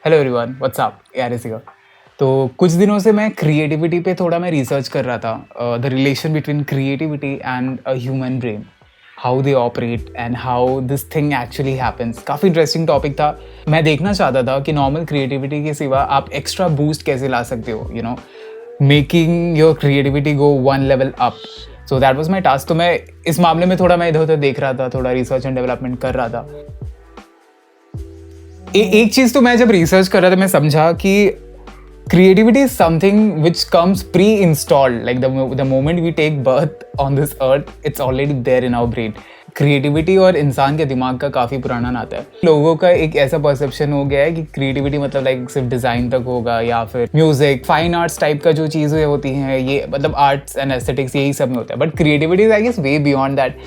Hello everyone, what's up? यार इसी तो कुछ दिनों से मैं क्रिएटिविटी पे थोड़ा मैं रिसर्च कर रहा था, the relation between creativity and a human brain, how they operate and how this thing actually happens. काफ़ी इंटरेस्टिंग टॉपिक था। मैं देखना चाहता था कि नॉर्मल क्रिएटिविटी के सिवा आप एक्स्ट्रा बूस्ट कैसे ला सकते हो, you know, making your creativity go one level up. So that was my task. तो मैं इस मामले में थोड़ा मैं इधर उधर देख रहा था, थोड़ा रिसर्च एंड डेवलपमेंट कर रहा था। एक चीज़ तो मैं जब रिसर्च कर रहा था मैं समझा कि creativity is something which comes pre-installed, like the moment we take birth on this earth, it's already there in our brain. Creativity और इंसान के दिमाग का काफ़ी पुराना नाता है। लोगों का एक ऐसा परसेप्शन हो गया है कि क्रिएटिविटी मतलब लाइक सिर्फ डिज़ाइन तक होगा या फिर म्यूजिक, फाइन आर्ट्स टाइप का जो चीज़ें होती हैं, ये मतलब आर्ट्स एंड एस्थेटिक्स यही सब में होता है। But creativity is I guess way beyond that.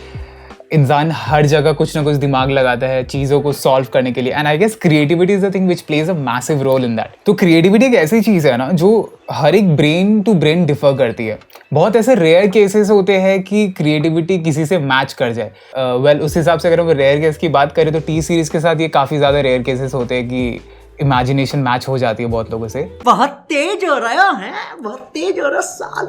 इंसान हर जगह कुछ ना कुछ दिमाग लगाता है चीज़ों को सॉल्व करने के लिए, and I guess creativity is the thing which plays a massive role in that. तो क्रिएटिविटी एक ऐसी चीज़ है ना जो हर एक ब्रेन टू ब्रेन डिफर करती है। बहुत ऐसे रेयर केसेस होते हैं कि क्रिएटिविटी किसी से मैच कर जाए। वेल उस हिसाब से अगर हम रेयर केस की बात करें तो टी सीरीज के साथ ये काफ़ी ज़्यादा रेयर केसेस होते हैं कि इमेजिनेशन मैच हो जाती है बहुत लोगों से। बहुत तेज हो रहा है, बहुत तेज हो रहा साल।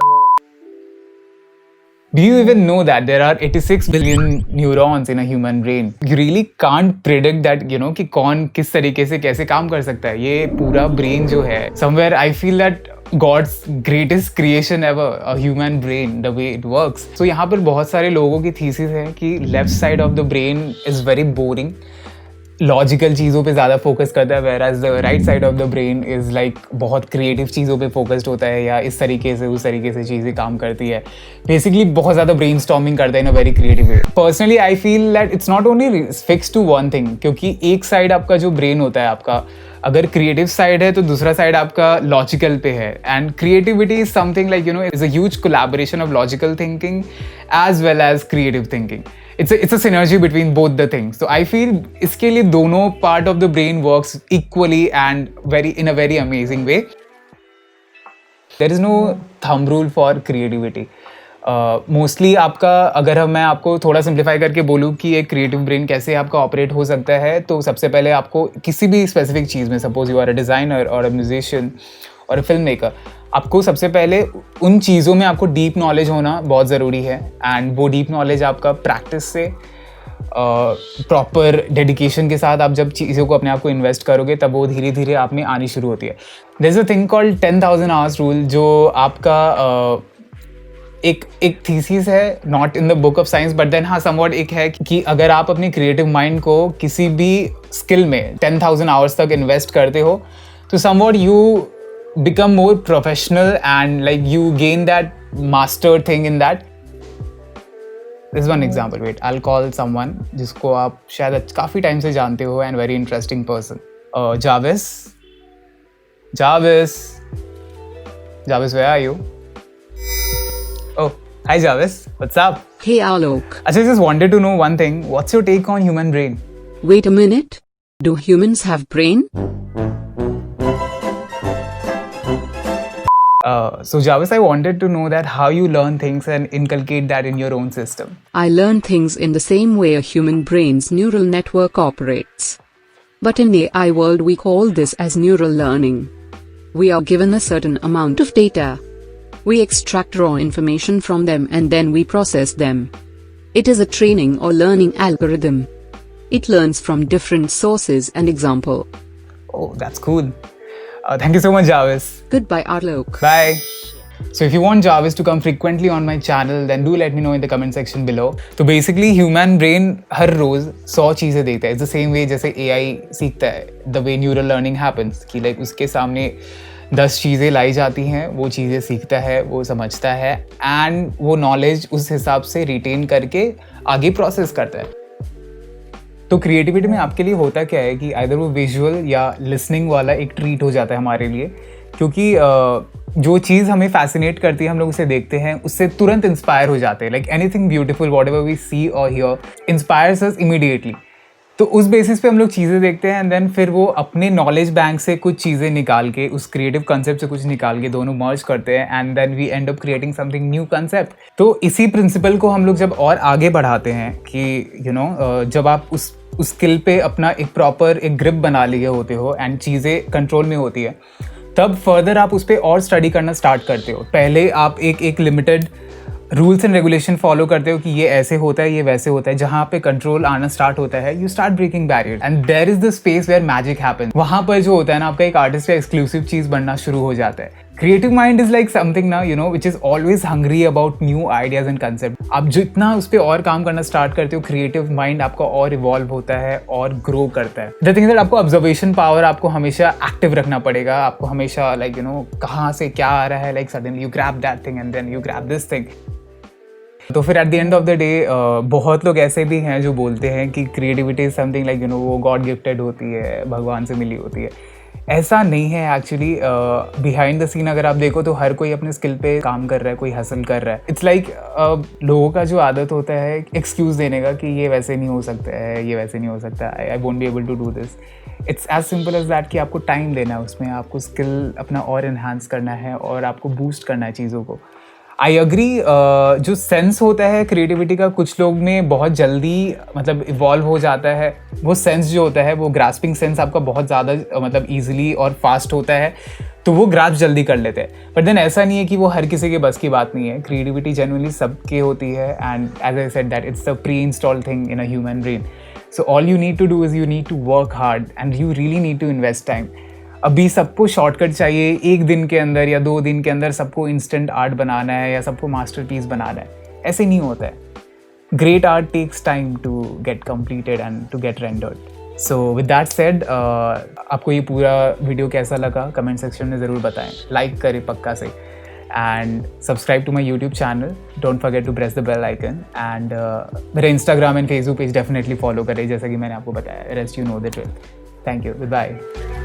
Do you even know that there are 86 billion neurons in a human brain? You really can't predict that, you know, कि कौन किस तरीके से कैसे काम कर सकता है। ये पूरा brain जो है, somewhere I feel that God's greatest creation ever, a human brain, the way it works. So यहाँ पर बहुत सारे लोगों की thesis है कि left side of the brain is very boring, logical चीज़ों पे ज़्यादा फोकस करता है, whereas the right side of the brain is like बहुत क्रिएटिव चीज़ों पे फोकस्ड होता है या इस तरीके से उस तरीके से चीज़ें काम करती है। बेसिकली बहुत ज़्यादा ब्रेन स्टॉर्मिंग करता है in a very creative way. Personally I feel that it's not only fix to one thing, क्योंकि एक साइड आपका जो ब्रेन होता है आपका, अगर क्रिएटिव साइड है तो दूसरा साइड आपका लॉजिकल पे है। And creativity is something like, you know, is a huge collaboration of logical thinking as well as creative thinking. It's a synergy between both the things. So I feel इसके लिए दोनों part of the brain works equally and in a very amazing way. There is no thumb rule for creativity. Mostly आपका, अगर मैं आपको थोड़ा simplify करके बोलूँ कि एक क्रिएटिव ब्रेन कैसे आपका ऑपरेट हो सकता है, तो सबसे पहले आपको किसी भी स्पेसिफिक चीज़ में, suppose you are a designer और अ म्यूजिशियन और अ फिल्म मेकर, आपको सबसे पहले उन चीज़ों में आपको डीप नॉलेज होना बहुत ज़रूरी है। एंड वो डीप नॉलेज आपका प्रैक्टिस से, प्रॉपर डेडिकेशन के साथ आप जब चीज़ों को अपने आप को इन्वेस्ट करोगे तब वो धीरे धीरे आप में आनी शुरू होती है। There is a thing called 10,000 hours rule, जो आपका एक थीसिस है, not in the book of science, but then हाँ समवॉट एक है कि अगर आप अपने क्रिएटिव माइंड को किसी भी स्किल में 10,000 आवर्स तक इन्वेस्ट करते हो तो somewhat you become more professional and like you gain that master thing in that. This is one example. Wait, I'll call someone जिसको आप शायद काफ़ी टाइम से जानते हो and very interesting person. Jarvis, where are you? Oh, hi Jarvis, what's up? Hey Alok. I just wanted to know one thing. What's your take on human brain? Wait a minute. Do humans have brain? So Jarvis, I wanted to know that how you learn things and inculcate that in your own system. I learn things in the same way a human brain's neural network operates. But in the AI world we call this as neural learning. We are given a certain amount of data. We extract raw information from them and then we process them. It is a training or learning algorithm. It learns from different sources and example. Oh, that's cool. Thank you so much, Jarvis. Goodbye, Alok. Bye. So if you want Jarvis to come frequently on my channel, then do let me know in the comment section below. तो basically human brain हर रोज 100 चीज़ें देखता है। It's the same way जैसे AI सीखता है, the way neural learning happens, कि like उसके सामने 10 चीज़ें लाई जाती हैं, वो चीज़ें सीखता है, वो समझता है and वो नॉलेज उस हिसाब से रिटेन करके आगे प्रोसेस करता है। तो क्रिएटिविटी में आपके लिए होता क्या है कि आइदर वो विजुअल या लिसनिंग वाला एक ट्रीट हो जाता है हमारे लिए, क्योंकि जो चीज़ हमें फैसिनेट करती है हम लोग उसे देखते हैं, उससे तुरंत इंस्पायर हो जाते हैं। Like anything beautiful, whatever we see और हियर इंस्पायर्स अस इमीडिएटली। तो उस बेसिस पे हम लोग चीज़ें देखते हैं एंड देन फिर वो अपने नॉलेज बैंक से कुछ चीज़ें निकाल के, उस क्रिएटिव कंसेप्ट से कुछ निकाल के दोनों मर्ज करते हैं and then we end up creating something new concept. तो इसी प्रिंसिपल को हम लोग जब और आगे बढ़ाते हैं कि यू नो जब आप उस उस स्किल पे अपना एक प्रॉपर एक ग्रिप बना लिए होते हो एंड चीज़ें कंट्रोल में होती है, तब फर्दर आप उस पर और स्टडी करना स्टार्ट करते हो। पहले आप एक limited rules and regulation follow करते हो कि ये ऐसे होता है, ये वैसे होता है। जहाँ पे कंट्रोल आना स्टार्ट होता है, you start breaking barrier and there is the space where magic happens. वहाँ पर जो होता है ना, आपका एक आर्टिस्ट का एक्सक्लूसिव चीज़ बनना शुरू हो जाता है। Creative mind is like something ना, you know, which is always hungry about new ideas and concept. आप जितना उस पर और काम करना स्टार्ट करते हो, क्रिएटिव माइंड आपका और इवॉल्व होता है और ग्रो करता है। द थिंग दैट आपको ऑब्जर्वेशन पावर आपको हमेशा एक्टिव रखना पड़ेगा। आपको हमेशा लाइक यू नो कहाँ से क्या आ रहा है, like suddenly you grab that thing and then you grab this thing. तो फिर at the end of the day बहुत लोग ऐसे भी हैं जो बोलते हैं कि creativity is something like you know वो गॉड गिफ्टेड होती है, भगवान से मिली होती है। ऐसा नहीं है एक्चुअली। बिहाइंड द सीन अगर आप देखो तो हर कोई अपने स्किल पे काम कर रहा है, कोई हसल कर रहा है। इट्स लाइक लोगों का जो आदत होता है एक्सक्यूज़ देने का कि ये वैसे नहीं हो सकता है, ये वैसे नहीं हो सकता, I won't be able to do this. It's as simple as that कि आपको टाइम देना है उसमें, आपको स्किल अपना और इन्हांस करना है और आपको बूस्ट करना है चीज़ों को। आई अग्री, जो सेंस होता है क्रिएटिविटी का कुछ लोग में बहुत जल्दी मतलब इवॉल्व हो जाता है। वो सेंस जो होता है वो ग्रास्पिंग सेंस आपका बहुत ज़्यादा मतलब ईजिली और फास्ट होता है, तो वो ग्रास्प जल्दी कर लेते हैं। बट देन ऐसा नहीं है कि वो हर किसी के बस की बात नहीं है। क्रिएटिविटी जनरली सबके होती है and as I said that it's the preinstalled thing in a human brain. So all you need to do is you need to work hard and you really need to invest time. अभी सबको shortcut चाहिए, एक दिन के अंदर या 2 दिन के अंदर सबको इंस्टेंट आर्ट बनाना है या सबको मास्टरपीस बनाना है, ऐसे नहीं होता है। Great art takes time to get completed and to get rendered. So with that said, आपको ये पूरा वीडियो कैसा लगा कमेंट सेक्शन में ज़रूर बताएं, लाइक करें पक्का से and subscribe to my YouTube channel. Don't forget to press the bell icon and मेरे Instagram and Facebook page definitely follow करें, जैसा कि मैंने आपको बताया। Rest you know the trick. Thank you, good bye.